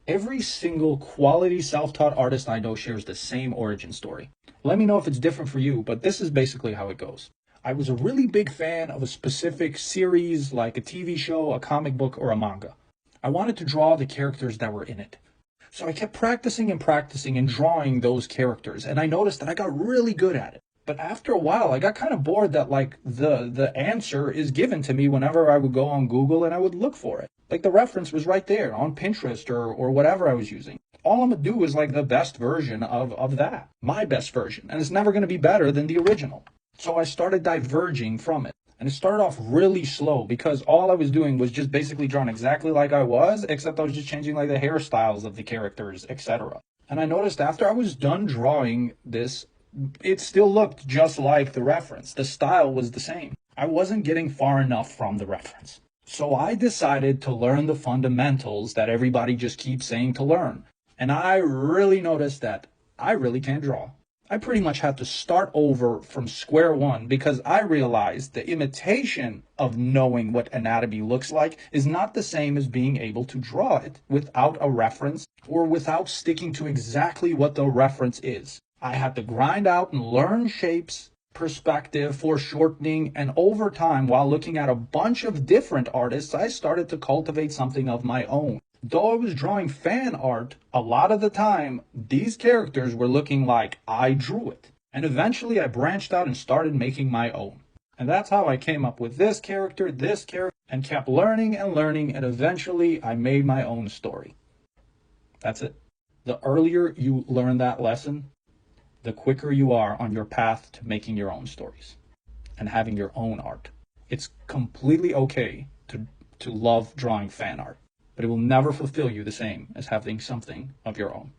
Every single quality self-taught artist I know shares the same origin story. Let me know if it's different for you, but this is basically how it goes. I was a really big fan of a specific series, like a TV show, a comic book, or a manga. I wanted to draw the characters that were in it. So I kept practicing and drawing those characters, and I noticed that I got really good at it. But after a while, I got kind of bored that like the answer is given to me whenever I would go on Google and I would look for it. Like the reference was right there on Pinterest or whatever I was using. All I'm gonna do is like the best version of that, my best version, and it's never gonna be better than the original. So I started diverging from it. And it started off really slow because all I was doing was just basically drawing exactly like I was, except I was just changing like the hairstyles of the characters, etc. And I noticed after I was done drawing this, it still looked just like the reference. The style was the same. I wasn't getting far enough from the reference. So I decided to learn the fundamentals that everybody just keeps saying to learn. And I really noticed that I really can't draw. I pretty much had to start over from square one because I realized the imitation of knowing what anatomy looks like is not the same as being able to draw it without a reference or without sticking to exactly what the reference is. I had to grind out and learn shapes, perspective, foreshortening, and over time, while looking at a bunch of different artists, I started to cultivate something of my own. Though I was drawing fan art, a lot of the time, these characters were looking like I drew it. And eventually I branched out and started making my own. And that's how I came up with this character, and kept learning and learning, and eventually I made my own story. That's it. The earlier you learn that lesson, the quicker you are on your path to making your own stories and having your own art. It's completely okay to love drawing fan art, but it will never fulfill you the same as having something of your own.